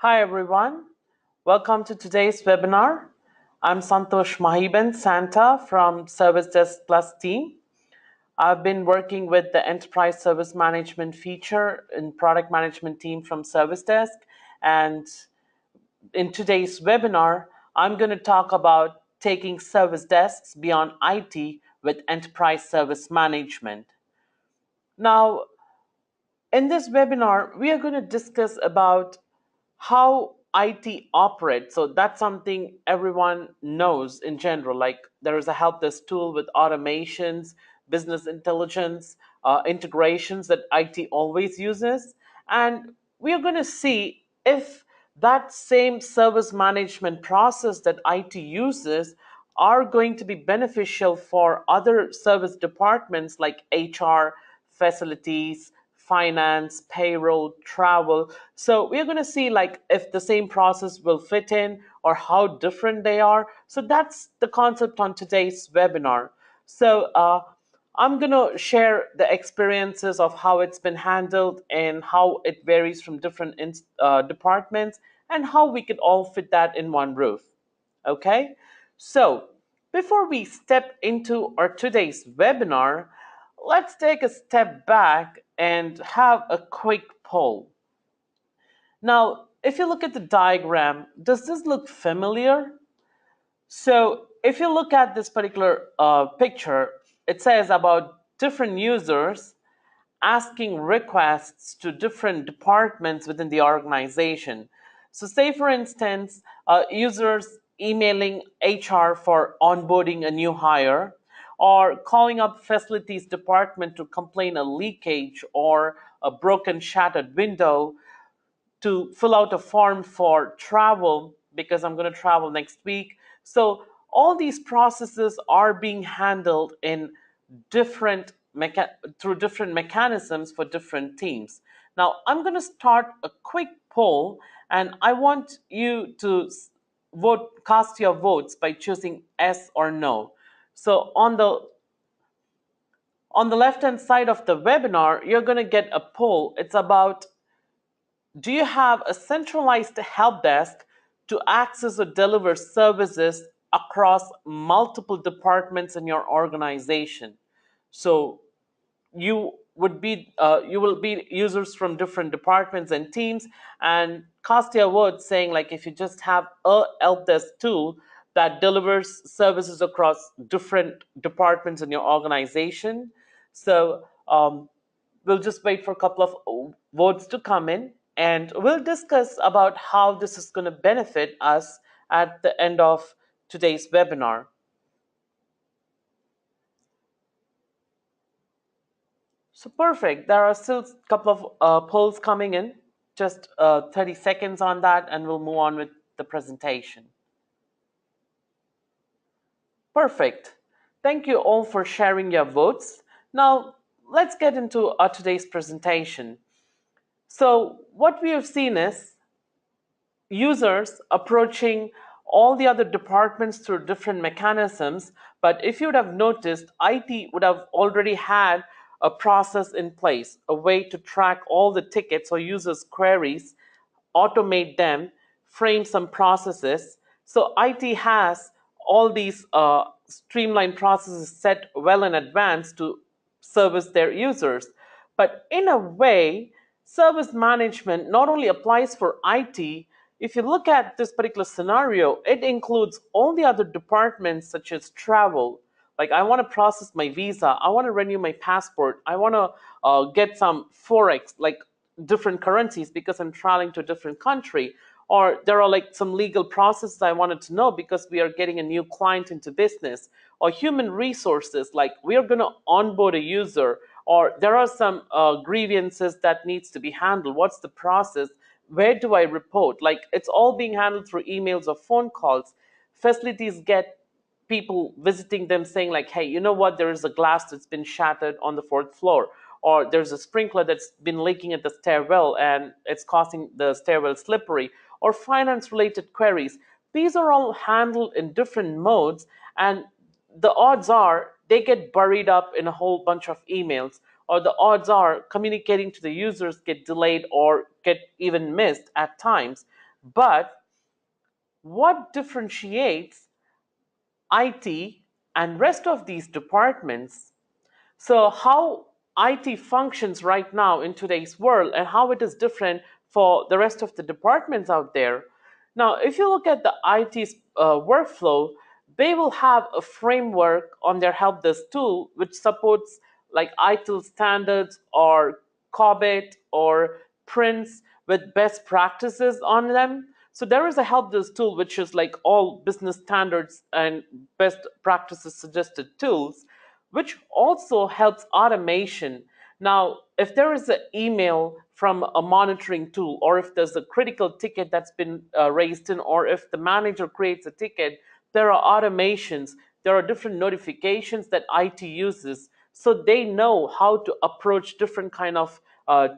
Hi everyone, welcome to today's webinar. I'm Santosh Mahiban Santa from Service Desk Plus team. I've been working with the Enterprise Service Management feature in product management team from Service Desk, and in today's webinar, I'm going to talk about taking service desks beyond IT with Enterprise Service Management. Now, in this webinar, we are going to discuss about how IT operates. So that's something everyone knows in general. Like there is a help desk tool with automations, business intelligence, integrations that IT always uses. And we are going to see if that same service management process that IT uses are going to be beneficial for other service departments like HR, facilities, finance, payroll, travel. So we're going to see like if the same process will fit in or how different they are. So that's the concept on today's webinar. So I'm going to share the experiences of how it's been handled and how it varies from different departments and how we could all fit that in one roof. Okay? So before we step into our today's webinar, let's take a step back and have a quick poll. Now, if you look at the diagram, does this look familiar? So if you look at this particular picture, it says about different users asking requests to different departments within the organization. So say for instance, users emailing HR for onboarding a new hire, or calling up facilities department to complain a leakage or a broken shattered window, to fill out a form for travel because I'm going to travel next week. So all these processes are being handled in different through different mechanisms for different teams. Now I'm going to start a quick poll, and I want you to cast your votes by choosing yes or no. So on the left hand side of the webinar, you're going to get a poll. It's about, do you have a centralized help desk to access or deliver services across multiple departments in your organization? So you will be users from different departments and teams, and cast your vote saying like if you just have a help desk tool that delivers services across different departments in your organization. So we'll just wait for a couple of votes to come in, and we'll discuss about how this is going to benefit us at the end of today's webinar. So perfect. There are still a couple of polls coming in. Just 30 seconds on that, and we'll move on with the presentation. Perfect. Thank you all for sharing your votes. Now, let's get into our today's presentation. So what we have seen is users approaching all the other departments through different mechanisms. But if you would have noticed, IT would have already had a process in place, a way to track all the tickets or users' queries, automate them, frame some processes. So IT has all these streamlined processes set well in advance to service their users. But in a way, service management not only applies for IT. If you look at this particular scenario, it includes all the other departments such as travel. Like I want to process my visa, I want to renew my passport, I want to get some forex, like different currencies because I'm traveling to a different country. Or there are like some legal processes I wanted to know because we are getting a new client into business. Or human resources, like we are going to onboard a user, or there are some grievances that needs to be handled. What's the process? Where do I report? Like it's all being handled through emails or phone calls. Facilities get people visiting them saying like, hey, you know what, there is a glass that's been shattered on the fourth floor, or there's a sprinkler that's been leaking at the stairwell and it's causing the stairwell slippery, or finance related queries. These are all handled in different modes, and the odds are they get buried up in a whole bunch of emails, or the odds are communicating to the users get delayed or get even missed at times. But what differentiates IT and rest of these departments, so how IT functions right now in today's world and how it is different for the rest of the departments out there. Now, if you look at the IT's workflow, they will have a framework on their help desk tool which supports like ITIL standards or COBIT or Prince with best practices on them. So there is a help desk tool which is like all business standards and best practices suggested tools, which also helps automation. Now, if there is an email from a monitoring tool, or if there's a critical ticket that's been raised in, or if the manager creates a ticket, there are automations, there are different notifications that IT uses, so they know how to approach different kind of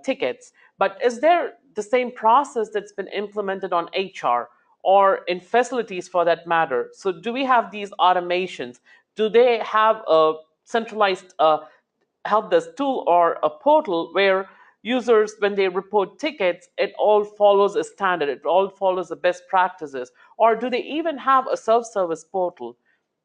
tickets. But is there the same process that's been implemented on HR or in facilities for that matter? So do we have these automations? Do they have a centralized help desk tool or a portal where users, when they report tickets, it all follows a standard, it all follows the best practices? Or do they even have a self-service portal?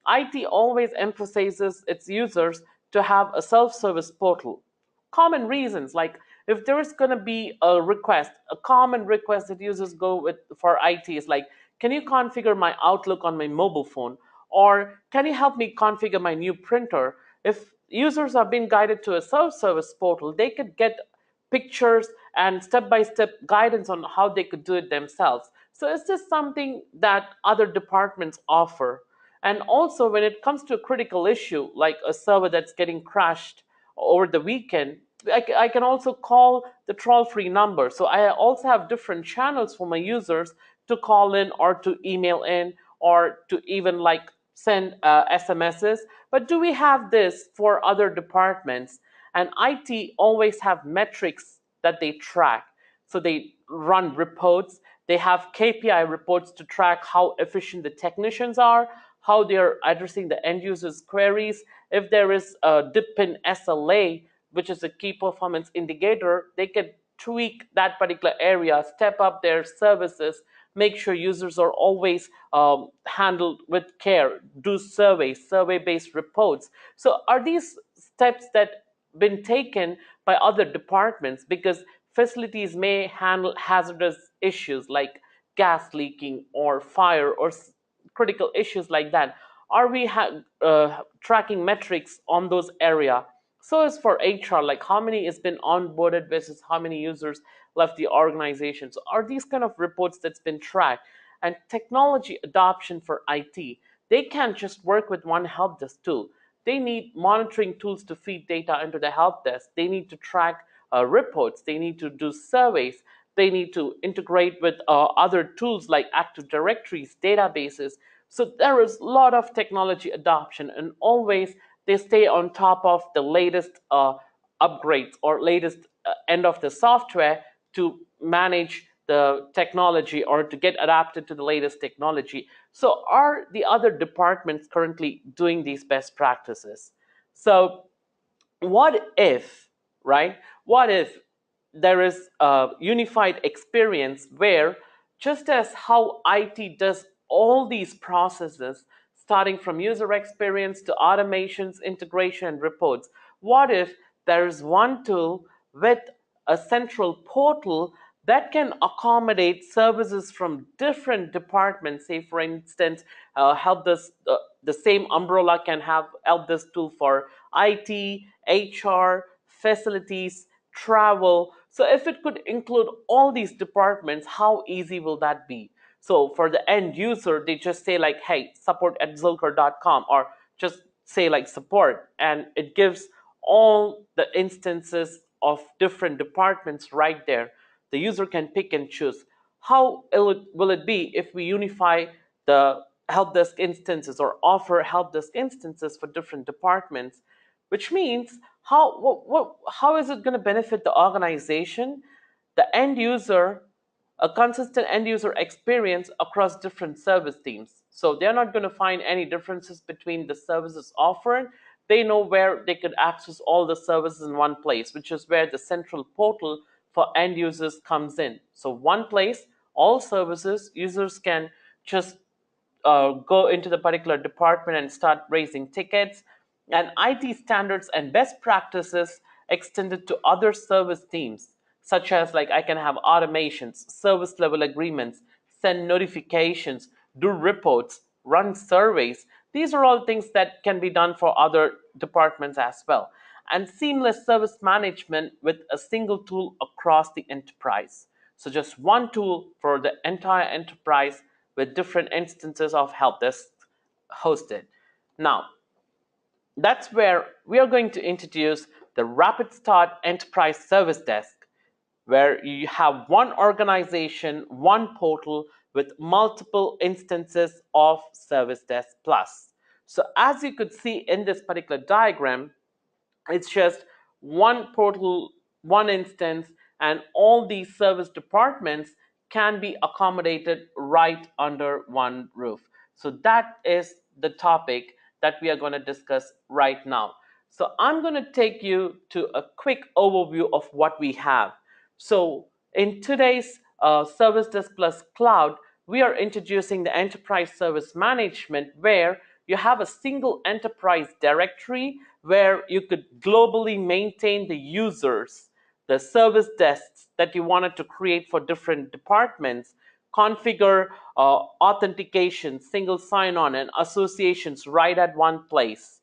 IT always emphasizes its users to have a self-service portal. Common reasons, like if there is going to be a request, a common request that users go with for IT is like, can you configure my Outlook on my mobile phone? Or can you help me configure my new printer? If users are being guided to a self-service portal, they could get pictures and step-by-step guidance on how they could do it themselves. So is this something that other departments offer? And also, when it comes to a critical issue like a server that's getting crashed over the weekend, I can also call the toll-free number. So I also have different channels for my users to call in or to email in or to even like send SMSs. But do we have this for other departments? And IT always have metrics that they track. So they run reports. They have KPI reports to track how efficient the technicians are, how they're addressing the end users' queries. If there is a dip in SLA, which is a key performance indicator, they can tweak that particular area, step up their services, make sure users are always handled with care, do surveys, survey-based reports. So are these steps that been taken by other departments? Because facilities may handle hazardous issues like gas leaking or fire or critical issues like that. Are we tracking metrics on those area? So as for HR, like how many has been onboarded versus how many users left the organization. So are these kind of reports that's been tracked? And technology adoption for IT, they can't just work with one help desk tool. They need monitoring tools to feed data into the help desk. They need to track reports. They need to do surveys. They need to integrate with other tools like Active Directories, databases. So there is a lot of technology adoption, and always they stay on top of the latest upgrades or latest end of the software to manage the technology or to get adapted to the latest technology. So are the other departments currently doing these best practices? So what if, right? What if there is a unified experience where just as how IT does all these processes, starting from user experience to automations, integration, and reports, what if there is one tool with a central portal that can accommodate services from different departments? Say, for instance, help this the same umbrella can have help this tool for IT, HR, facilities, travel. So if it could include all these departments, how easy will that be? So for the end user, they just say like, hey, support at zilker.com, or just say like support, and it gives all the instances of different departments right there. The user can pick and choose. How will it be if we unify the help desk instances or offer help desk instances for different departments? Which means how is it going to benefit the organization, the end user, a consistent end user experience across different service teams? So they're not going to find any differences between the services offered. They know where they could access all the services in one place, which is where the central portal for end users comes in. So one place, all services, users can just go into the particular department and start raising tickets, and IT standards and best practices extended to other service teams, such as like I can have automations, service level agreements, send notifications, do reports, run surveys. These are all things that can be done for other departments as well. And seamless service management with a single tool across the enterprise. So just one tool for the entire enterprise with different instances of help desk hosted. Now, that's where we are going to introduce the Rapid Start Enterprise Service Desk, where you have one organization, one portal with multiple instances of Service Desk Plus. So as you could see in this particular diagram, it's just one portal, one instance, and all these service departments can be accommodated right under one roof. So that is the topic that we are going to discuss right now. So I'm going to take you to a quick overview of what we have. So in today's Service Desk Plus Cloud, we are introducing the enterprise service management, where you have a single enterprise directory where you could globally maintain the users, the service desks that you wanted to create for different departments, configure authentication, single sign-on, and associations right at one place.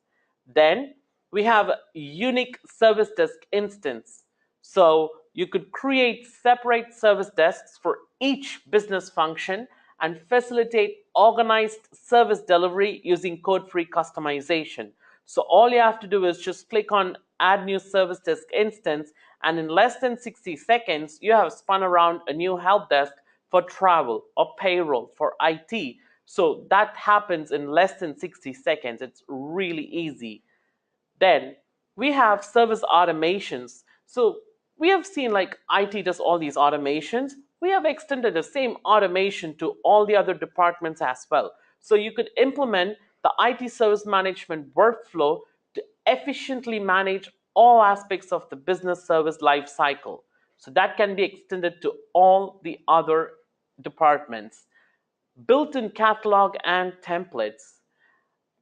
Then we have a unique service desk instance. So you could create separate service desks for each business function and facilitate organized service delivery using code-free customization. So all you have to do is just click on add new service desk instance, and in less than 60 seconds, you have spun around a new help desk for travel or payroll for IT. So that happens in less than 60 seconds. It's really easy. Then we have service automations. So we have seen like IT does all these automations. We have extended the same automation to all the other departments as well. So you could implement the IT service management workflow to efficiently manage all aspects of the business service life cycle. So that can be extended to all the other departments. Built-in catalog and templates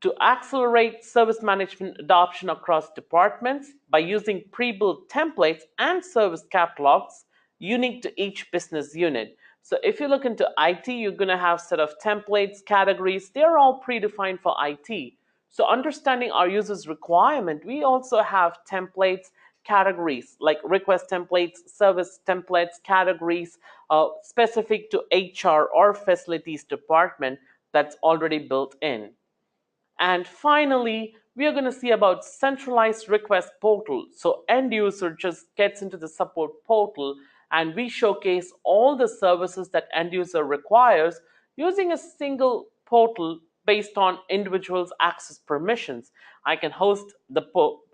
to accelerate service management adoption across departments by using pre-built templates and service catalogs unique to each business unit. So if you look into IT, you're going to have set of templates, categories, they're all predefined for IT. So understanding our users' requirement, we also have templates, categories like request templates, service templates, categories specific to HR or facilities department that's already built in. And finally, we are going to see about centralized request portal. So end user just gets into the support portal, and we showcase all the services that end user requires using a single portal based on individuals' access permissions. I can host the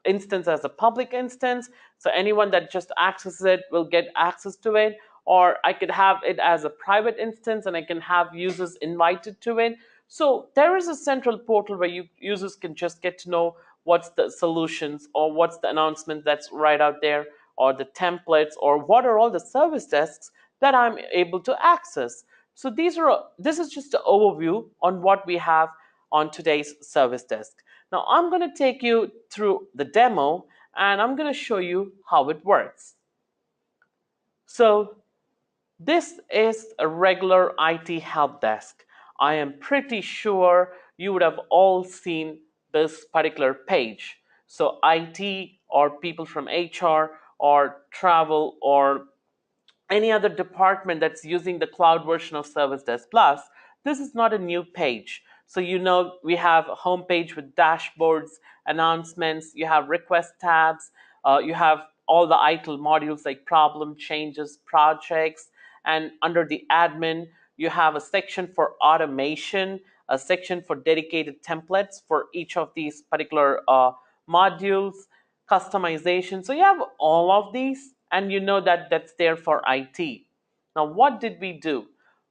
instance as a public instance, so anyone that just accesses it will get access to it, or I could have it as a private instance and I can have users invited to it. So there is a central portal where users can just get to know what's the solutions or what's the announcement that's right out there, or the templates, or what are all the service desks that I'm able to access. So this is just an overview on what we have on today's service desk. Now I'm going to take you through the demo and I'm going to show you how it works. So this is a regular IT help desk. I am pretty sure you would have all seen this particular page. So IT or people from HR or travel or any other department that's using the cloud version of Service Desk Plus, this is not a new page. So you know we have a home page with dashboards, announcements, you have request tabs, you have all the ITIL modules like problem, changes, projects, and under the admin, you have a section for automation, a section for dedicated templates for each of these particular modules, customization. So you have all of these, and you know that that's there for IT. Now, what did we do?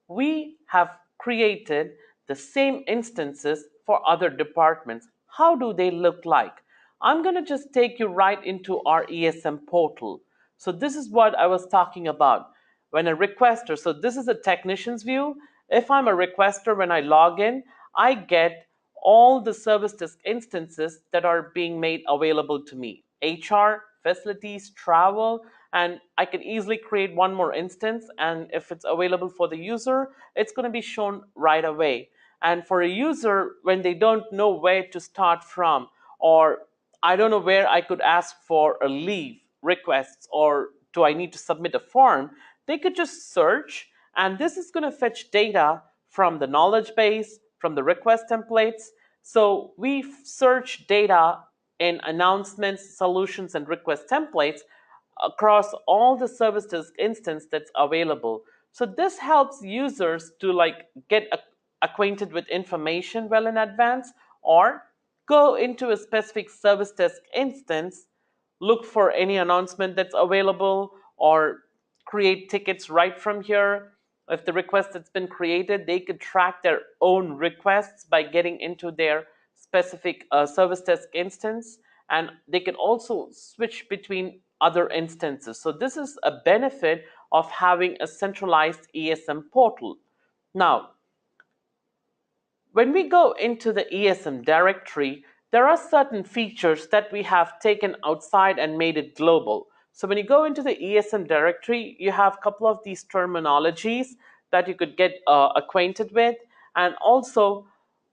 We have created the same instances for other departments. How do they look like? I'm going to just take you right into our ESM portal. So this is what I was talking about. when a requester, so this is a technician's view. If I'm a requester, when I log in, I get all the service desk instances that are being made available to me. HR, facilities, travel, and I can easily create one more instance, and if it's available for the user, it's going to be shown right away. And for a user, when they don't know where to start from, or I don't know where I could ask for a leave requests, or do I need to submit a form, they could just search, and this is going to fetch data from the knowledge base, from the request templates. So we search data in announcements, solutions, and request templates across all the service desk instance that's available. So this helps users to get acquainted with information well in advance, or go into a specific service desk instance, look for any announcement that's available, or create tickets right from here. If the request that's been created, they could track their own requests by getting into their specific service desk instance, and they can also switch between other instances. So this is a benefit of having a centralized ESM portal. Now, when we go into the ESM directory, there are certain features that we have taken outside and made it global. So when you go into the ESM directory, you have a couple of these terminologies that you could get acquainted with. And also,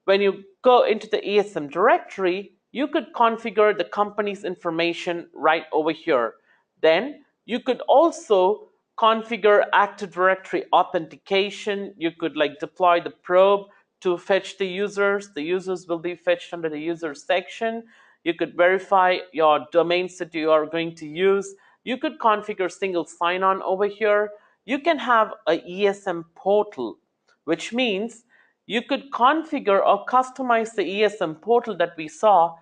when you go into the ESM directory, you could configure the company's information right over here. Then you could also configure Active Directory authentication. You could deploy the probe to fetch the users. The users will be fetched under the users section. You could verify your domains that you are going to use. You could configure single sign-on over here. You can have a ESM portal, which means you could configure or customize the ESM portal that we saw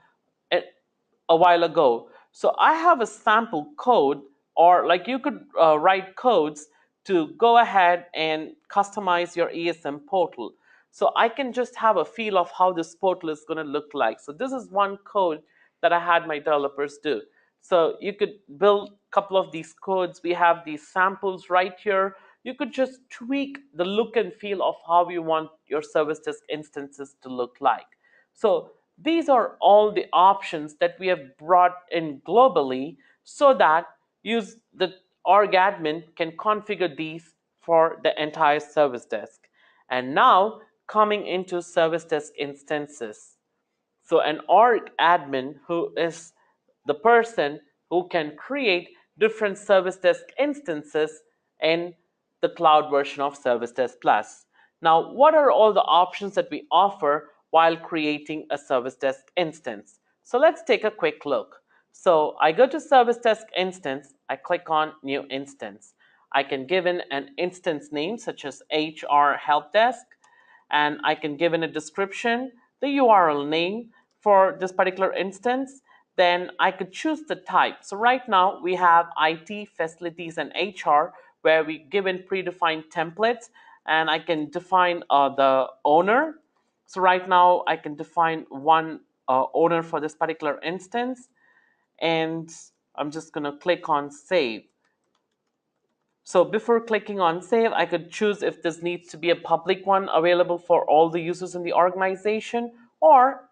a while ago. So I have a sample code, or you could write codes to go ahead and customize your ESM portal. So I can just have a feel of how this portal is going to look like. So this is one code that I had my developers do. So you could build a couple of these codes. We have these samples right here. You could just tweak the look and feel of how you want your service desk instances to look like. So these are all the options that we have brought in globally, so that the org admin can configure these for the entire service desk. And now coming into service desk instances. So an org admin, who is the person who can create different service desk instances in the cloud version of Service Desk Plus. Now, what are all the options that we offer while creating a Service Desk instance? So let's take a quick look. So I go to Service Desk Instance, I click on New Instance. I can give in an instance name such as HR Help Desk, and I can give in a description, the URL name for this particular instance. Then I could choose the type. So right now we have IT, facilities, and HR, where we give in predefined templates, and I can define the owner. So right now I can define one owner for this particular instance, and I'm just going to click on save. So before clicking on save, I could choose if this needs to be a public one available for all the users in the organization, or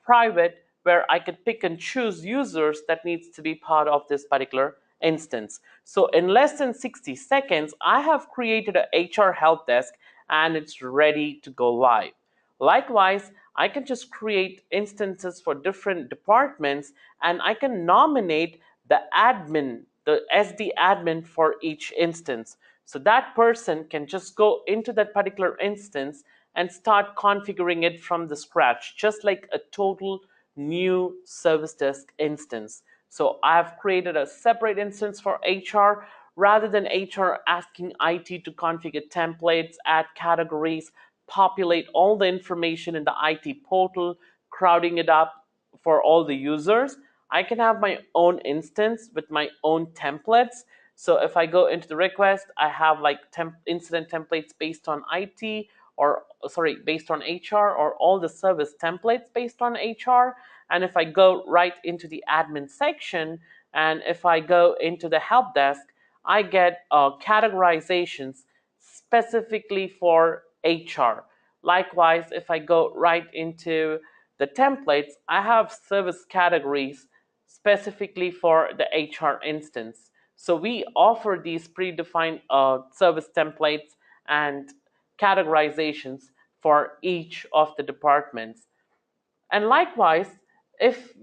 private, where I could pick and choose users that needs to be part of this particular instance. So in less than 60 seconds, I have created a HR help desk, and it's ready to go live. Likewise, I can just create instances for different departments, and I can nominate the admin, the SD admin for each instance. So that person can just go into that particular instance and start configuring it from the scratch, just like a total new service desk instance. So I've created a separate instance for HR, rather than HR asking IT to configure templates, add categories, populate all the information in the IT portal, crowding it up for all the users. I can have my own instance with my own templates. So if I go into the request, I have incident templates based on IT, or sorry, based on HR, or all the service templates based on HR. And if I go right into the admin section, and if I go into the help desk, I get categorizations specifically for HR. Likewise, if I go right into the templates, I have service categories specifically for the HR instance. So we offer these predefined service templates and categorizations for each of the departments. And likewise, if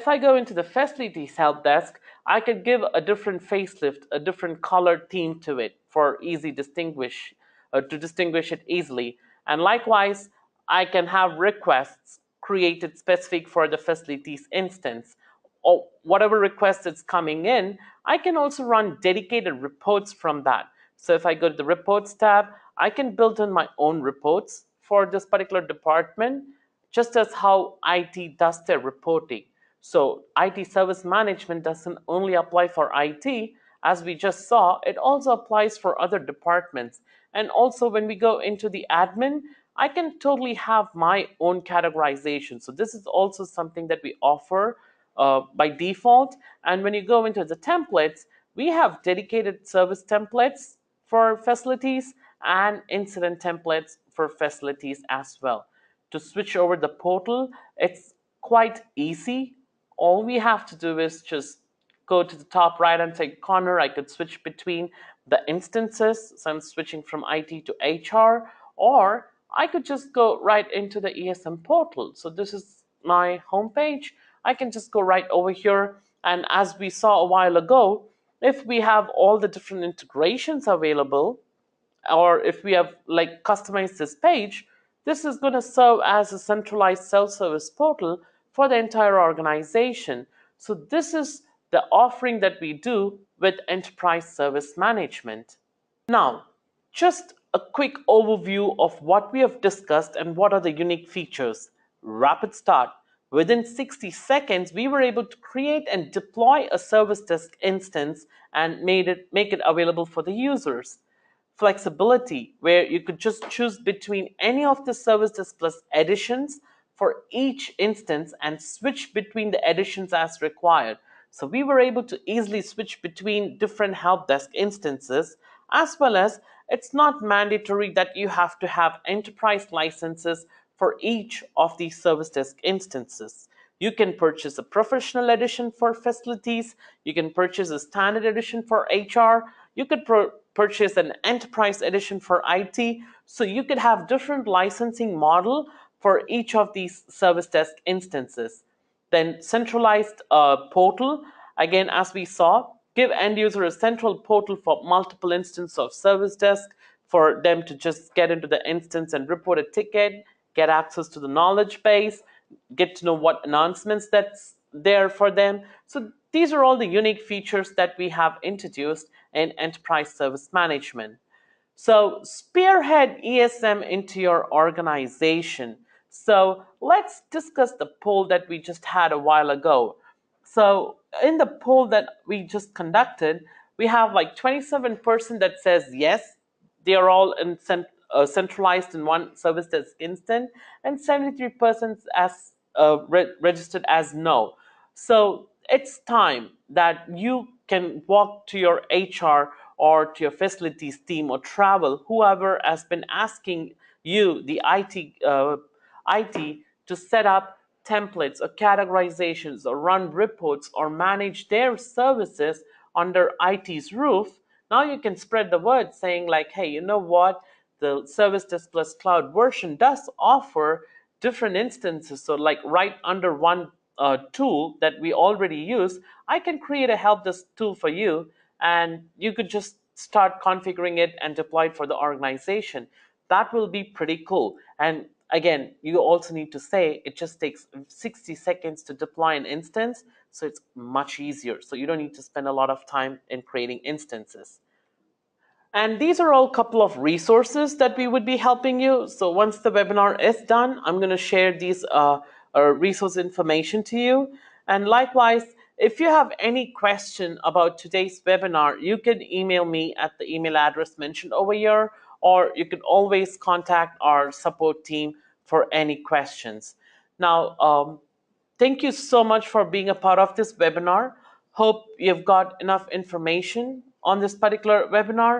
I go into the facilities help desk, I could give a different facelift, a different color theme to it for easy distinguish to distinguish it easily. And likewise, I can have requests created specific for the facilities instance, or whatever request is coming in, I can also run dedicated reports from that. So if I go to the reports tab, I can build in my own reports for this particular department, just as how IT does their reporting. So IT service management doesn't only apply for IT, as we just saw, it also applies for other departments. And also when we go into the admin, I can totally have my own categorization. So this is also something that we offer by default. And when you go into the templates, we have dedicated service templates for facilities and incident templates for facilities as well. To switch over the portal, it's quite easy. All we have to do is just go to the top right hand side corner. I could switch between the instances. So I'm switching from IT to HR, or I could just go right into the ESM portal. So this is my homepage. I can just go right over here. And as we saw a while ago, if we have all the different integrations available, or if we have like customized this page, this is going to serve as a centralized self-service portal for the entire organization. So this is the offering that we do with enterprise service management. Now, just a quick overview of what we have discussed and what are the unique features. Rapid start. Within 60 seconds, we were able to create and deploy a service desk instance and make it available for the users. Flexibility, where you could just choose between any of the Service Desk Plus editions for each instance and switch between the editions as required. So we were able to easily switch between different help desk instances, as well as it's not mandatory that you have to have enterprise licenses for each of these service desk instances. You can purchase a professional edition for facilities, you can purchase a standard edition for HR, you could purchase an enterprise edition for IT, so you could have different licensing model for each of these service desk instances. Then centralized portal, again as we saw, give end user a central portal for multiple instances of service desk for them to just get into the instance and report a ticket, get access to the knowledge base, get to know what announcements that's there for them. So these are all the unique features that we have introduced in enterprise service management. So spearhead ESM into your organization. So let's discuss the poll that we just had a while ago. So in the poll that we just conducted, we have like 27% that says yes, they are all centralized in one service desk instant, and 73% as registered as no. So it's time that you can walk to your HR or to your facilities team or travel, whoever has been asking you, the IT, to set up templates or categorizations or run reports or manage their services under IT's roof. Now you can spread the word saying like, hey, you know what? The Service Desk Plus Cloud version does offer different instances. So like right under one tool that we already use, I can create a help desk tool for you, and you could just start configuring it and deploy it for the organization. That will be pretty cool. And again, you also need to say it just takes 60 seconds to deploy an instance, so it's much easier. So you don't need to spend a lot of time in creating instances. And these are all a couple of resources that we would be helping you. So once the webinar is done, I'm going to share these resource information to you. And likewise, if you have any question about today's webinar, you can email me at the email address mentioned over here, or you can always contact our support team for any questions. Now, thank you so much for being a part of this webinar. Hope you've got enough information on this particular webinar.